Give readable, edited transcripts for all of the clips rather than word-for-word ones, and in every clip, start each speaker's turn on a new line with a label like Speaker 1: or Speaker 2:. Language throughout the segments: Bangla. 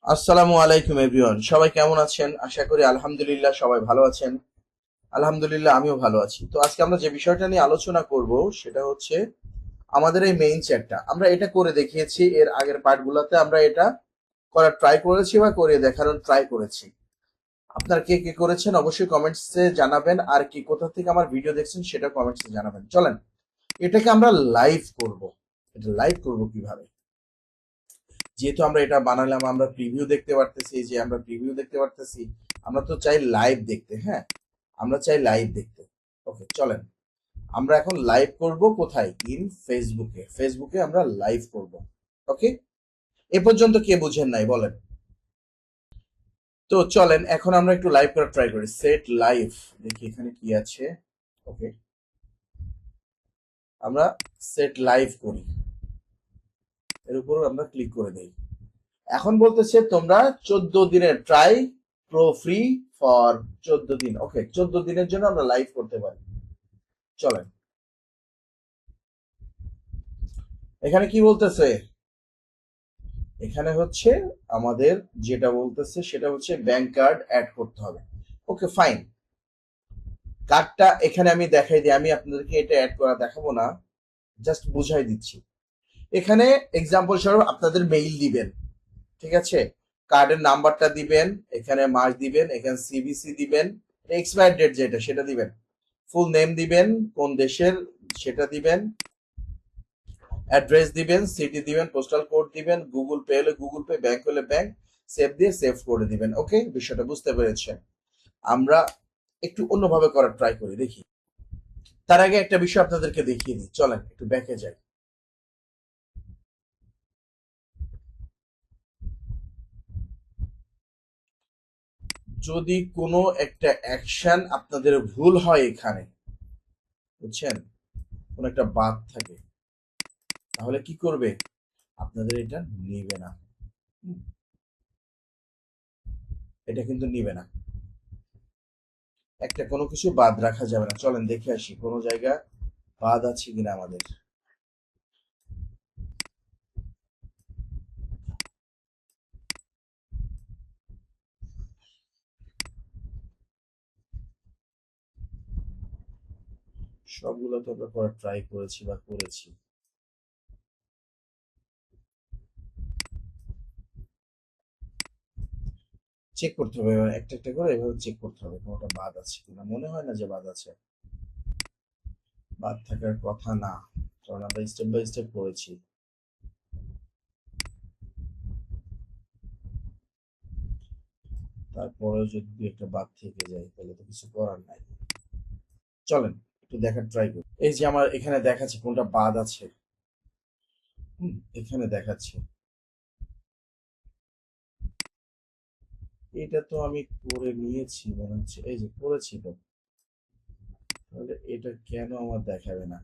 Speaker 1: আসসালামু আলাইকুম এভরিওয়ান, সবাই কেমন আছেন? আশা করি আলহামদুলিল্লাহ সবাই ভালো আছেন। আলহামদুলিল্লাহ আমিও ভালো আছি। তো আজকে আমরা যে বিষয়টা নিয়ে আলোচনা করব সেটা হচ্ছে আমাদের এই মেইন চ্যাটটা। আমরা এটা করে দেখিয়েছি, এর আগের পার্টগুলোতে আমরা এটা করার ট্রাই করেছি বা করে দেখানোর ট্রাই করেছি। আপনারা কে কে করেছেন অবশ্যই কমেন্টসে জানাবেন, আর কি কোথা থেকে আমার ভিডিও দেখছেন সেটা কমেন্টসে জানাবেন। চলেন এটাকে আমরা লাইভ করব। এটা লাইভ করব কিভাবে? যেহেতু আমরা এটা বানালাম, আমরা প্রিভিউ দেখতে পারতেছি, এই যে আমরা প্রিভিউ দেখতে পারতেছি। আমরা তো চাই লাইভ দেখতে, হ্যাঁ, আমরা চাই লাইভ দেখতে। ওকে, চলেন আমরা এখন লাইভ করব কোথায়? ইন ফেসবুকে। ফেসবুকে আমরা লাইভ করব। ওকে, এ পর্যন্ত কে বুঝেন নাই বলেন? তো চলেন এখন আমরা একটু লাইভ করার ট্রাই করি। সেট লাইভ, দেখি এখানে কি আছে। ওকে, আমরা সেট লাইভ করি, এর উপর আমরা ক্লিক করে দেই। এখন বলতেছে তোমরা 14 দিনের ট্রাই প্রো ফ্রি ফর 14 দিন। ওকে, 14 দিনের জন্য আমরা লাইভ করতে পারি। চলেন, এখানে কি বলতেছে? এখানে হচ্ছে আমাদের যেটা বলতেছে সেটা হচ্ছে ব্যাংক কার্ড অ্যাড করতে হবে। ওকে ফাইন, কার্ডটা এখানে আমি দেখাই দিই। আমি আপনাদেরকে এটা অ্যাড করা দেখাবো না, জাস্ট বুঝাই দিচ্ছি। এখানে এক্সাম্পল স্বরূপ আপনাদের মেইল দিবেন, ঠিক আছে? কার্ডের নাম্বারটা দিবেন, এখানে মাস দিবেন, এখানে সিভিসি দিবেন, এক্সপায়ার ডেট যেটা সেটা দিবেন, ফুল নেম দিবেন, কোন দেশের সেটা দিবেন, অ্যাড্রেস দিবেন, সিটি দিবেন, পোস্টাল কোড দিবেন, গুগল পে হলে গুগল পে, ব্যাংক হলে ব্যাংক, সেভ দিয়ে সেভ করে দিবেন। ওকে, বিষয়টা বুঝতে পেরেছেন? আমরা একটু অন্যভাবে করার ট্রাই করি, দেখি। তার আগে একটা বিষয় আপনাদেরকে দেখিয়ে দিই, চলেন একটু ব্যাকে যাই। যদি কোনো একটা অ্যাকশন আপনাদের ভুল হয় এখানে, বুঝছেন, কোন একটা বাদ থাকে, তাহলে কি করবে? আপনাদের এটা নিবে না। হুম, এটা কিন্তু নিবে না। একটা কোনো কিছু বাদ রাখা যাবে না। চলেন দেখে আসি কোনো জায়গা বাদ আছে কিনা আমাদের। সবগুলো তো আমরা করার ট্রাই করেছি বা করেছি। চেক করতে হবে এবার, একটা একটা করে এভাবে চেক করতে হবে কোনোটা বাদ আছে কিনা। মনে হয় না যে বাদ আছে, বাদ থাকার কথা না, কারণ আমরা স্টেপ বাই স্টেপ করেছি। তারপরেও যদি দুই একটা বাদ থেকে যায় তাহলে তো কিছু করার নাই। চলেন একটু দেখার ট্রাই করি। এই যে আমার এখানে দেখাচ্ছে কোনটা বাদ আছে। এখানে দেখাচ্ছে। এটা তো আমি করে নিয়েছি মনে হচ্ছে, এই যে করেছি তো, তাহলে এটা কেন আমার দেখাবে না?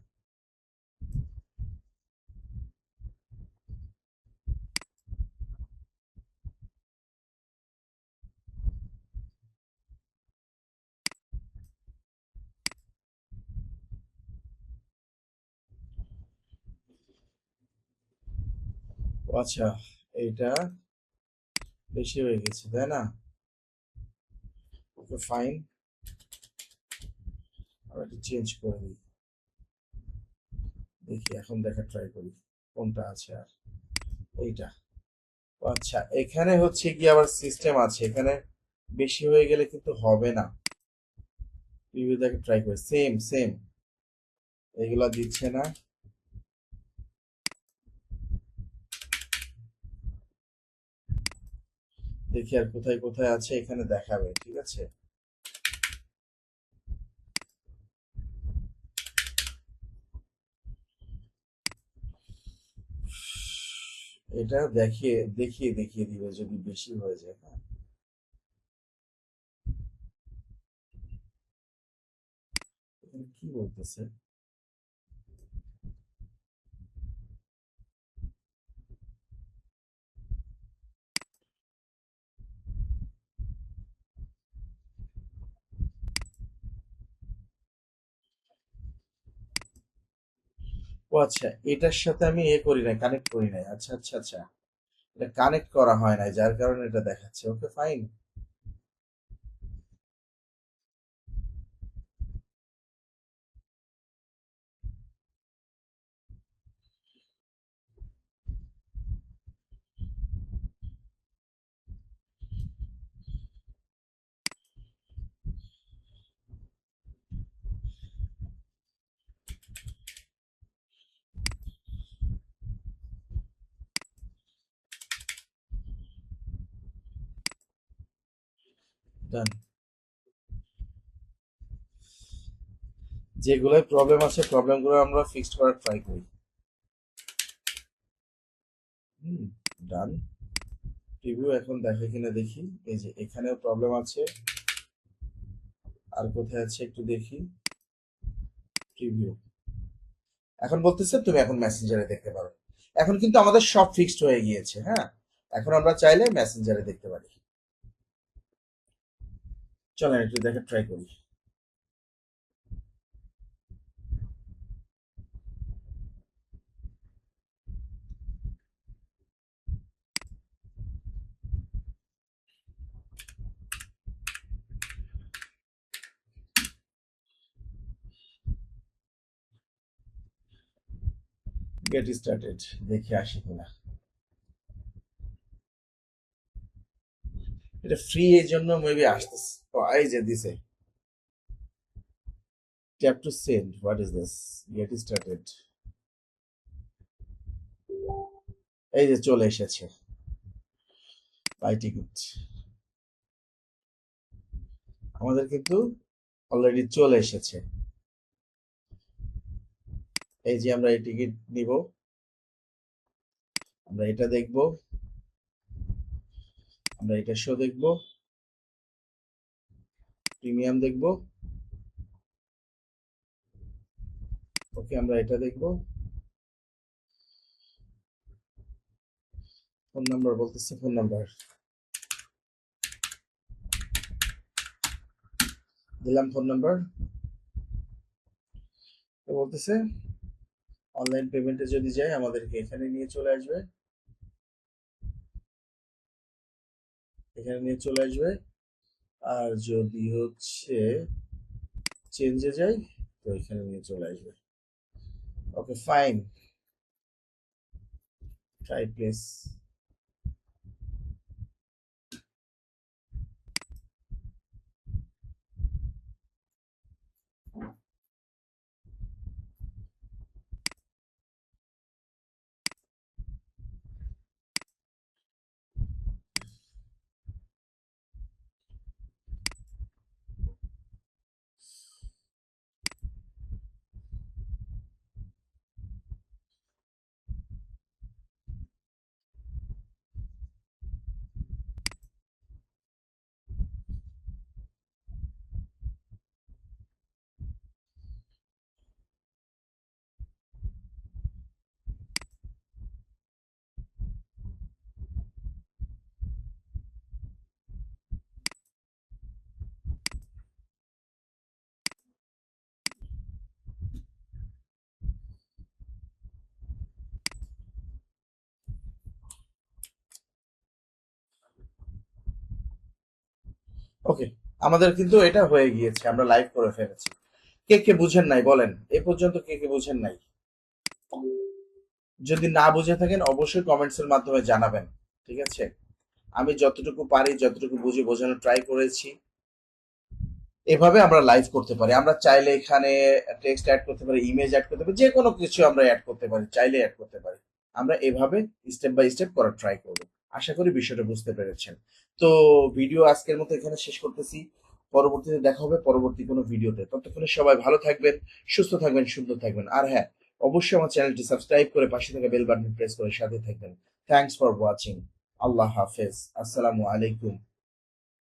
Speaker 1: ও আচ্ছা, এটা বেশি হয়ে গেছে তাই না? ওকে ফাইন, আর একটু চেঞ্জ করে দিই, দেখি এখন দেখার ট্রাই করি কোনটা আছে। আর এইটা, ও আচ্ছা, এখানে হচ্ছে কি আবার সিস্টেম আছে এখানে, বেশি হয়ে গেলে কিন্তু হবে না। রিভিউ দেখে ট্রাই করি, সেম সেম, এগুলা দিচ্ছে না। দেখি আর কোথায় কোথায় আছে, এখানে দেখাবে, ঠিক আছে। এটা দেখিয়ে দেখিয়ে দেখিয়ে দিবে যদি বেশি হয়ে যায়, হ্যাঁ। এখানে কি বলতেছে? ও আচ্ছা, এটার সাথে আমি করি নাই, কানেক্ট করি নাই। আচ্ছা আচ্ছা আচ্ছা, এটা কানেক্ট করা হয় নাই, যার কারণে এটা দেখাচ্ছে। Okay fine. ডান। যেগুলোয় প্রবলেম আছে প্রবলেমগুলো আমরা ফিক্সড করার ট্রাই করি। ডান। প্রিভিউ এখন দেখে কিনা দেখি। এই যে এখানেও প্রবলেম আছে, আর কোথায় আছে একটু দেখি। প্রিভিউ এখন বলতেছে তুমি এখন মেসেঞ্জারে দেখতে পারো। এখন কিন্তু আমাদের সব ফিক্সড হয়ে গিয়েছে। হ্যাঁ, এখন আমরা চাইলে মেসেঞ্জারে দেখতে পারি। চলেন একটু দেখে ট্রাই করি। গেট স্টার্টেড, দেখি আসি কিনা। এটা ফ্রি, এই জন্য মেবি আসতেছে। ও, এই যে দিছে। Tap to send, what is this? Get started. এই যে চলে এসেছে বাই টিকিট। আমাদের কিন্তু অলরেডি চলে এসেছে। এই যে আমরা এই টিকিট নিব, আমরা এটা দেখব, আমরা এটা শো দেখব, প্রিমিয়াম দেখব। ওকে, আমরা এটা দেখব। ফোন নাম্বার বলতেছে, ফোন নাম্বার দিলাম, ফোন নাম্বার বলতেছে অনলাইন পেমেন্টে যদি যাই আমাদেরকে এখানে নিয়ে চলে আসবে, এখানে নিয়ে চলে আসবে। আর যদি হচ্ছে চেঞ্জে যাই তো এখানে নিয়ে চলে আসবে। Okay fine, try place. Okay, আমাদের কিন্তু এটা হয়ে গিয়েছে, আমরা লাইভ করে ফেলেছি। কে কে বুঝেন নাই বলেন, এ পর্যন্ত কে কে বুঝেন নাই? যদি না বুঝে থাকেন অবশ্যই কমেন্টস এর মাধ্যমে জানাবেন। ঠিক আছে, আমি যতটুকু পারি যতটুকু বুঝে বোঝানোর ট্রাই করেছি। এভাবে আমরা লাইভ করতে পারি। আমরা চাইলে এখানে টেক্সট অ্যাড করতে পারি, ইমেজ অ্যাড করতে পারি, যে কোনো কিছু আমরা অ্যাড করতে পারি, চাইলে অ্যাড করতে পারি। আমরা এভাবে স্টেপ বাই স্টেপ করার ট্রাই করব। আশা করি বিষয়টা বুঝতে পেরেছেন। তো ভিডিও আজকের মতো এখানে শেষ করতেছি। পরবর্তীতে দেখা হবে পরবর্তী কোনো ভিডিওতে। ততক্ষণে সবাই ভালো থাকবেন, সুস্থ থাকবেন, সুন্দর থাকবেন। আর হ্যাঁ, অবশ্যই আমার চ্যানেলটি সাবস্ক্রাইব করে পাশে থাকা বেল বাটন প্রেস করে সাথে থাকবেন। Thanks for watching. আল্লাহ হাফেজ, আসসালামু আলাইকুম।